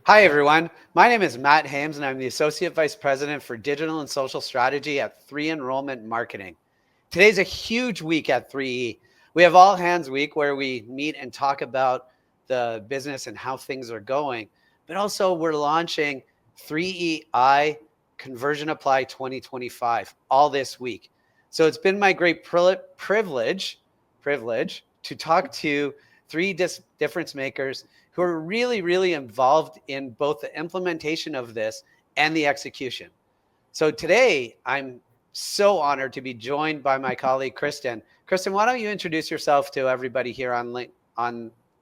Hi, everyone. My name is Matt Hames, and I'm the Associate Vice President for Digital and Social Strategy at 3 Enrollment Marketing. Today's a huge week at 3E. We have All Hands Week where we meet and talk about the business and how things are going, but also we're launching 3EI Conversion Apply 2025 all this week. So it's been my great privilege to talk to three difference makers who are really, really involved in both the implementation of this and the execution. So today, I'm so honored to be joined by my colleague, Kristen. Kristen, why don't you introduce yourself to everybody here on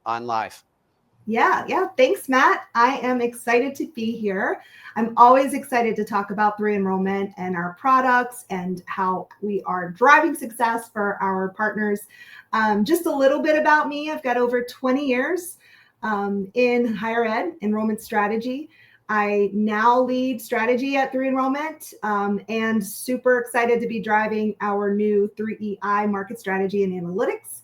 live? Yeah. Thanks, Matt. I am excited to be here. I'm always excited to talk about 3 Enrollment and our products and how we are driving success for our partners. Just a little bit about me. I've got over 20 years in higher ed enrollment strategy. I now lead strategy at 3 Enrollment and super excited to be driving our new 3EI market strategy and analytics.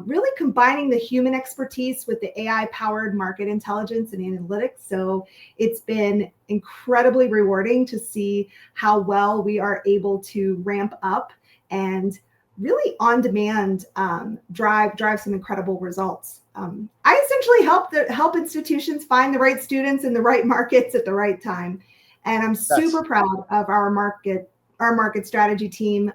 Really combining the human expertise with the AI-powered market intelligence and analytics. So it's been incredibly rewarding to see how well we are able to ramp up and really on demand drive some incredible results. I essentially help institutions find the right students in the right markets at the right time, and I'm super proud of our market strategy team.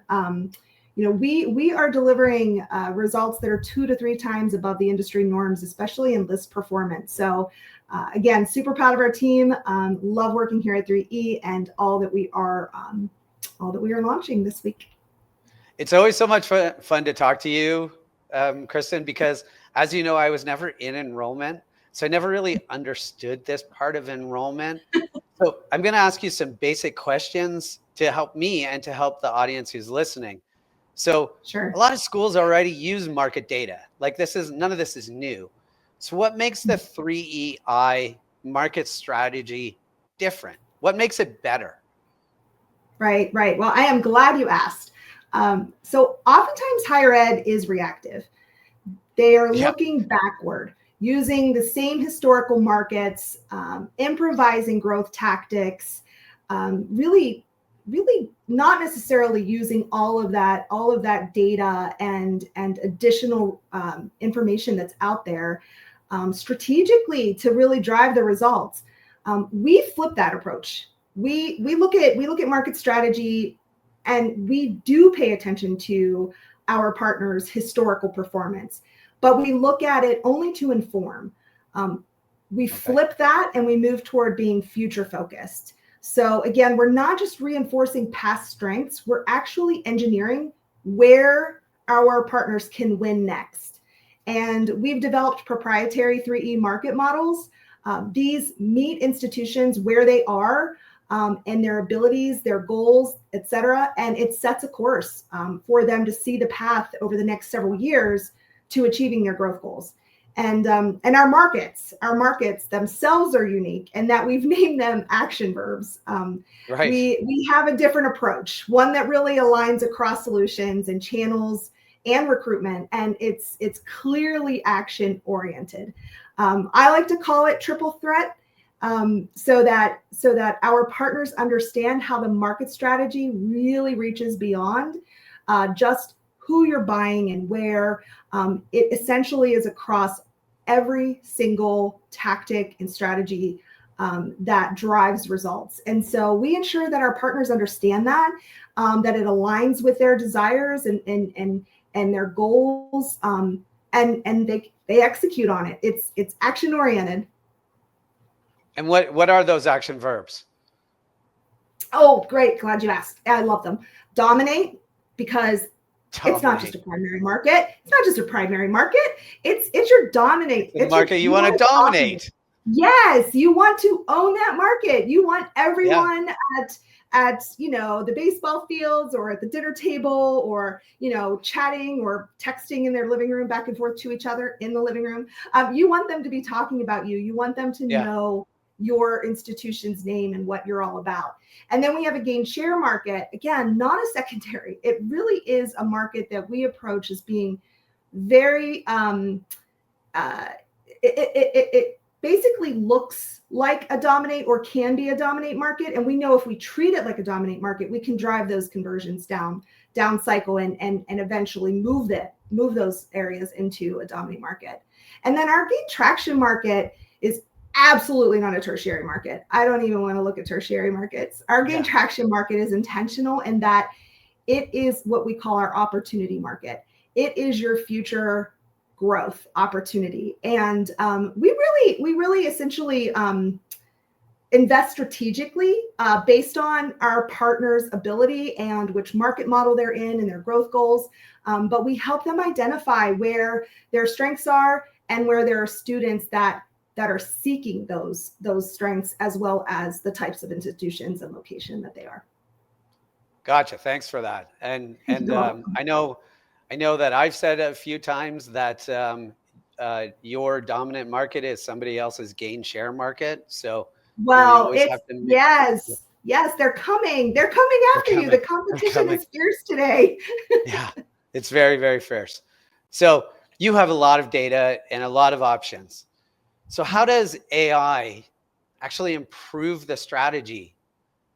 We are delivering results that are 2 to 3 times above the industry norms, especially in list performance. So again, super proud of our team. Love working here at 3E and all that we are launching this week. It's always so much fun to talk to you, Kristen, because as you know, I was never in enrollment. So I never really understood this part of enrollment. So I'm going to ask you some basic questions to help me and to help the audience who's listening. So Sure. A lot of schools already use market data. Like none of this is new. So what makes the 3EI market strategy different? What makes it better? Right. Well, I am glad you asked. So oftentimes higher ed is reactive. They are looking backward, using the same historical markets, improvising growth tactics, really not necessarily using all of that data and additional information that's out there strategically to really drive the results. We flip that approach. We look at market strategy, and we do pay attention to our partners' historical performance, but we look at it only to inform. We flip that and we move toward being future focused. So again, we're not just reinforcing past strengths, we're actually engineering where our partners can win next. And we've developed proprietary 3E market models. These meet institutions where they are and their abilities, their goals, et cetera. And it sets a course for them to see the path over the next several years to achieving their growth goals. And our markets themselves are unique in that we've named them action verbs. Right. We have a different approach, one that really aligns across solutions and channels and recruitment, and it's clearly action oriented. I like to call it triple threat, so that our partners understand how the market strategy really reaches beyond just who you're buying and where. It essentially is across every single tactic and strategy that drives results. And so we ensure that our partners understand that it aligns with their desires and their goals, and they execute on it. It's action oriented. And what are those action verbs? Oh, great. Glad you asked. I love them. Dominate, because it's not just a primary market. It's your dominate. The market you want to dominate. Yes, you want to own that market. You want everyone at the baseball fields or at the dinner table or chatting or texting in their living room back and forth to each other in the living room. You want them to be talking about you. You want them to know your institution's name and what you're all about. And then we have a gain share market. Again, not a secondary. It really is a market that we approach as being very basically looks like a dominate or can be a dominate market. And we know if we treat it like a dominate market, we can drive those conversions down cycle and eventually move those areas into a dominate market. And then our gain traction market is absolutely not a tertiary market. I don't even want to look at tertiary markets. Our gain traction market is intentional in that it is what we call our opportunity market. It is your future growth opportunity. And we really essentially invest strategically based on our partners' ability and which market model they're in and their growth goals. But we help them identify where their strengths are and where there are students that are seeking those strengths, as well as the types of institutions and location that they are. Gotcha. Thanks for that. And I know that I've said a few times that your dominant market is somebody else's gain share market. So well, yes, they're coming. They're coming after you. The competition is fierce today. Yeah, it's very, very fierce. So you have a lot of data and a lot of options. So how does AI actually improve the strategy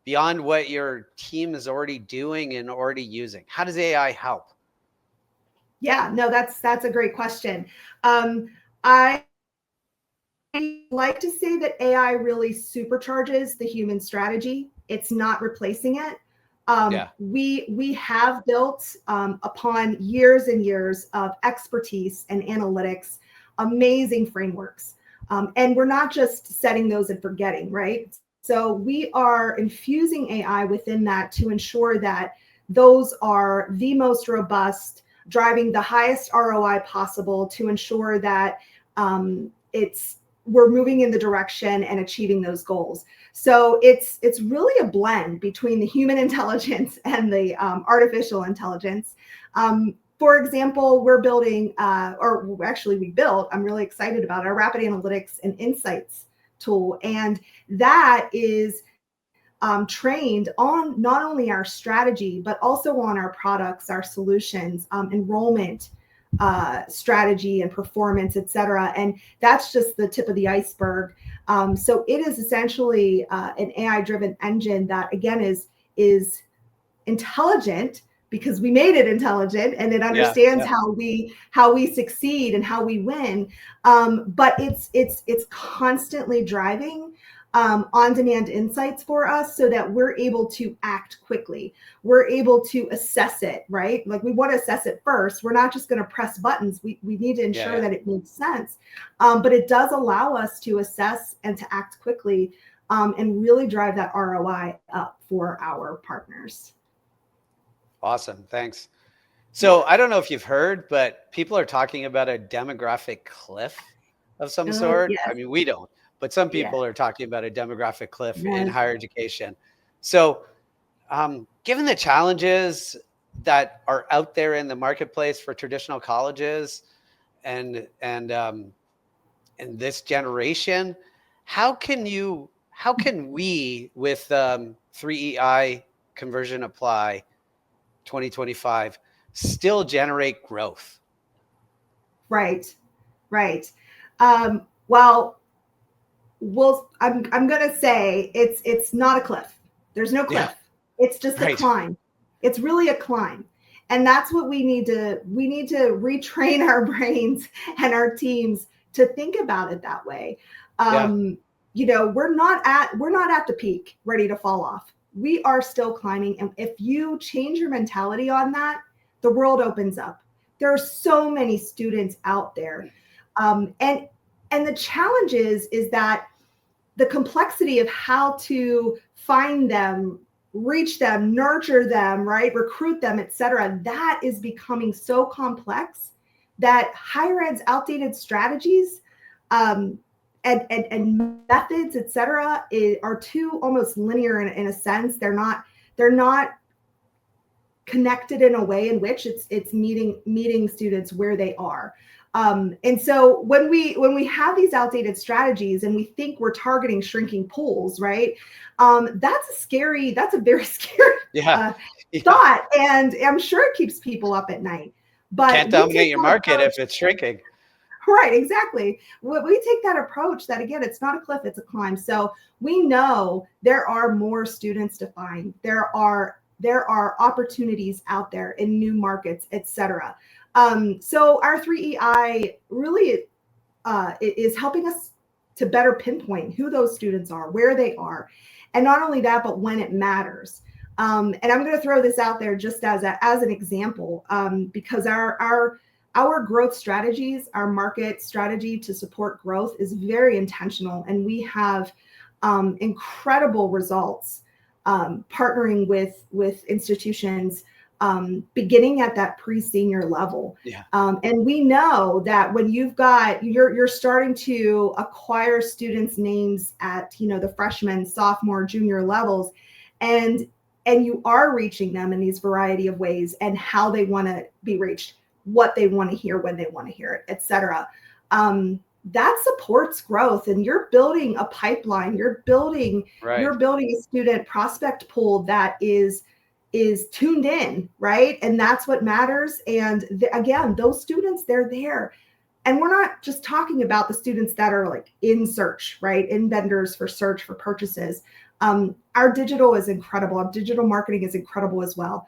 beyond what your team is already doing and already using? How does AI help? Yeah, no, that's a great question. I like to say that AI really supercharges the human strategy. It's not replacing it. We have built upon years and years of expertise and analytics, amazing frameworks. And we're not just setting those and forgetting, right? So we are infusing AI within that to ensure that those are the most robust, driving the highest ROI possible, to ensure that we're moving in the direction and achieving those goals. So it's really a blend between the human intelligence and the artificial intelligence. For example, we're building, we built, I'm really excited about our rapid analytics and insights tool. And that is trained on not only our strategy, but also on our products, our solutions, enrollment, strategy and performance, et cetera. And that's just the tip of the iceberg. So it is essentially an AI-driven engine that, again, is intelligent, because we made it intelligent, and it understands how we succeed and how we win. But it's constantly driving on-demand insights for us, so that we're able to act quickly. We're able to assess it, right? Like, we want to assess it first. We're not just going to press buttons. We need to ensure that it makes sense. But it does allow us to assess and to act quickly, and really drive that ROI up for our partners. Awesome. Thanks. So I don't know if you've heard, but people are talking about a demographic cliff of some sort. Yes. I mean, we don't, but some people are talking about a demographic cliff in higher education. So given the challenges that are out there in the marketplace for traditional colleges and this generation, how can we with 3EI Conversion Apply 2025 still generate growth? Right. Well, I'm going to say it's not a cliff. There's no cliff. It's just a climb. It's really a climb. And that's what we need to retrain our brains and our teams to think about it that way. We're not at the peak ready to fall off. We are still climbing. And if you change your mentality on that, the world opens up. There are so many students out there. And the challenge is that the complexity of how to find them, reach them, nurture them, right? Recruit them, et cetera. That is becoming so complex that higher ed's outdated strategies and methods, et cetera, are too almost linear in a sense. They're not connected in a way in which it's meeting students where they are. And so when we have these outdated strategies and we think we're targeting shrinking pools, right? That's a very scary thought. And I'm sure it keeps people up at night. But can't dominate your market if it's shrinking. Right, exactly. We take that approach that, again, it's not a cliff, it's a climb. So we know there are more students to find. There are opportunities out there in new markets, et cetera. So our 3EI really is helping us to better pinpoint who those students are, where they are, and not only that, but when it matters. And I'm going to throw this out there just as an example, because our growth strategies, our market strategy to support growth is very intentional, and we have incredible results partnering with institutions beginning at that pre-senior level. Yeah. And we know that when you're starting to acquire students' names at the freshman, sophomore, junior levels, and you are reaching them in these variety of ways and how they want to be reached, what they want to hear, when they want to hear it, et cetera. That supports growth, and you're building a pipeline. You're building a student prospect pool that is tuned in, right? And that's what matters. And again, those students, they're there. And we're not just talking about the students that are like in search, right? In vendors for search for purchases. Our digital is incredible. Our digital marketing is incredible as well.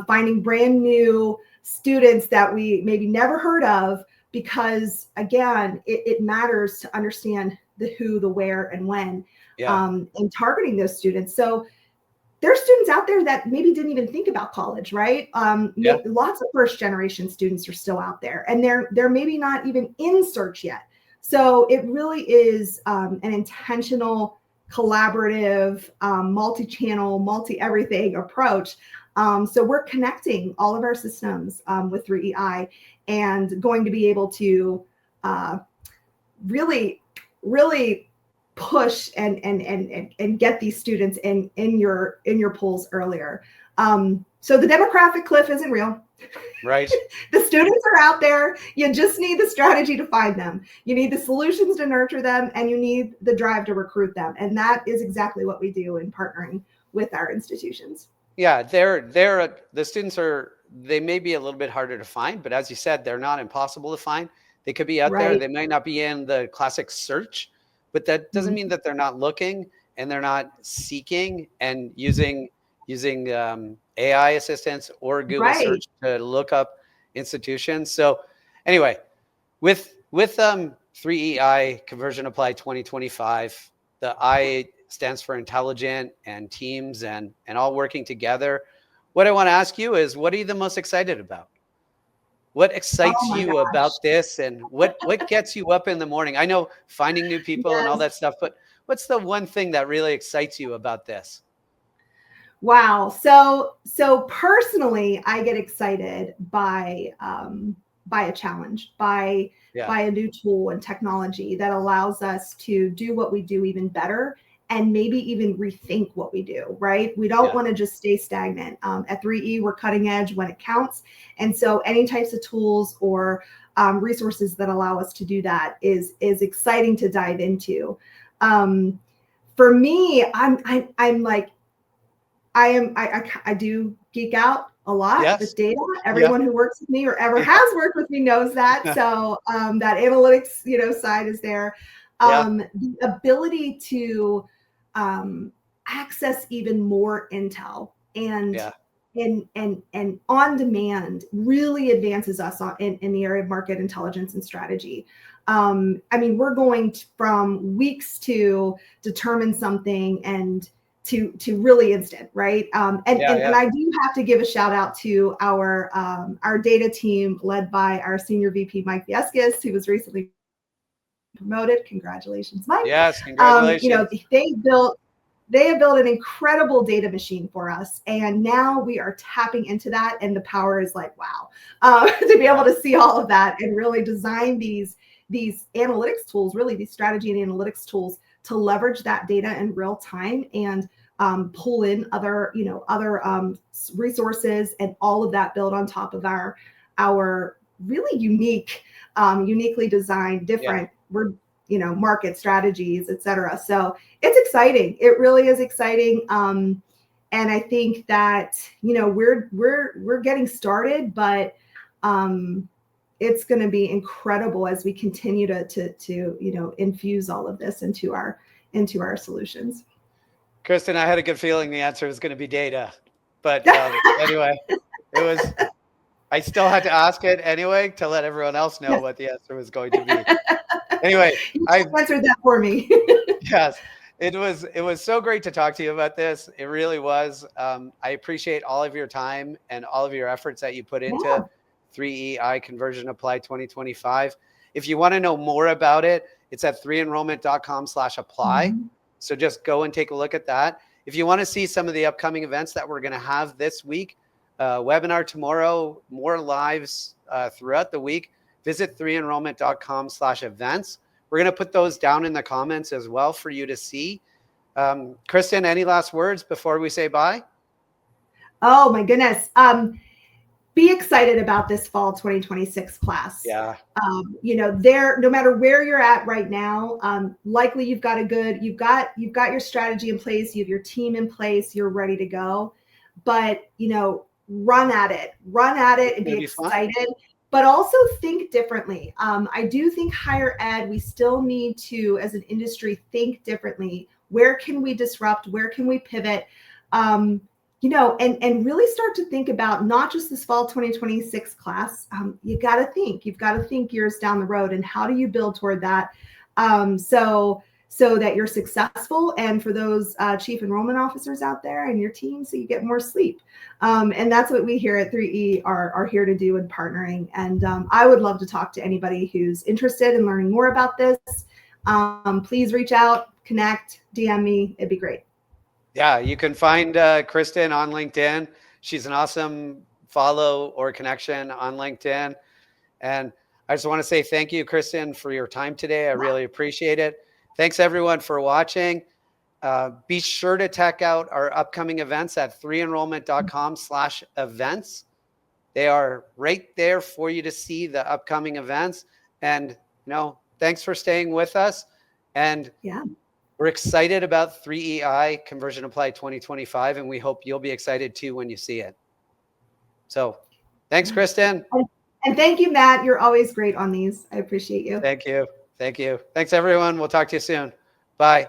Finding brand new students that we maybe never heard of, because again, it matters to understand the who, the where, and when, and targeting those students. So there's students out there that maybe didn't even think about college, right? Lots of first generation students are still out there, and they're maybe not even in search yet. So it really is an intentional, collaborative, multi-channel, multi-everything approach. So we're connecting all of our systems with 3EI, and going to be able to really push and get these students in your pools earlier. So the demographic cliff isn't real. Right. The students are out there. You just need the strategy to find them. You need the solutions to nurture them, and you need the drive to recruit them. And that is exactly what we do in partnering with our institutions. Yeah, the students they may be a little bit harder to find, but as you said, they're not impossible to find. They could be out there. They might not be in the classic search, but that doesn't mean that they're not looking and they're not seeking and using AI assistants or Google search to look up institutions. So anyway, with 3EI Conversion Apply 2025, the I stands for intelligent and teams and all working together. What I want to ask you is, what are you the most excited about? What excites you about this, and what gets you up in the morning? I know finding new people and all that stuff, but what's the one thing that really excites you about this? Wow. So personally, I get excited by a challenge, by a new tool and technology that allows us to do what we do even better, and maybe even rethink what we do, right? We don't want to just stay stagnant. At 3E, we're cutting edge when it counts. And so any types of tools or resources that allow us to do that is exciting to dive into. For me, I do geek out a lot with data. Everyone who works with me or ever has worked with me knows that. So that analytics, side is there. The ability to access even more intel and on demand really advances us in the area of market intelligence and strategy. We're going from weeks to determine something and to really instant, right? And I do have to give a shout out to our data team led by our senior VP, Mike Vieskis, who was recently promoted. Congratulations, Mike. Yes, congratulations. They have built an incredible data machine for us, and now we are tapping into that, and the power is like, wow, to be able to see all of that and really design these analytics tools, really these strategy and analytics tools to leverage that data in real time and pull in other resources, and all of that built on top of our really uniquely designed different market strategies, et cetera. So it's exciting. It really is exciting. And I think that we're getting started, but it's going to be incredible as we continue to infuse all of this into our solutions. Kristen, I had a good feeling the answer was going to be data, but anyway, I still had to ask it anyway to let everyone else know what the answer was going to be. Anyway, I answered that for me. Yes, it was so great to talk to you about this. It really was. I appreciate all of your time and all of your efforts that you put into 3EI Conversion Apply 2025. If you want to know more about it, it's at 3enrollment.com/apply. Mm-hmm. So just go and take a look at that. If you want to see some of the upcoming events that we're going to have this week, webinar tomorrow, more lives throughout the week, visit 3enrollment.com/events. We're going to put those down in the comments as well for you to see. Kristen, any last words before we say bye? Oh my goodness. Be excited about this fall 2026 class. Yeah. No matter where you're at right now, likely you've got your strategy in place, you have your team in place, you're ready to go. But, run at it and be excited. Fun. But also think differently. I do think higher ed, we still need to, as an industry, think differently. Where can we disrupt? Where can we pivot? And really start to think about not just this fall 2026 class. You've got to think years down the road, and how do you build toward that? So that you're successful, and for those chief enrollment officers out there and your team, so you get more sleep. And that's what we here at 3E are here to do in partnering. And I would love to talk to anybody who's interested in learning more about this. Please reach out, connect, DM me. It'd be great. Yeah, you can find Kristen on LinkedIn. She's an awesome follow or connection on LinkedIn. And I just want to say thank you, Kristen, for your time today. I really appreciate it. Thanks, everyone, for watching. Be sure to check out our upcoming events at 3enrollment.com/events. They are right there for you to see the upcoming events. And, thanks for staying with us. And we're excited about 3EI Conversion Apply 2025, and we hope you'll be excited too when you see it. So thanks, Kristen. And thank you, Matt. You're always great on these. I appreciate you. Thank you. Thank you. Thanks, everyone. We'll talk to you soon. Bye.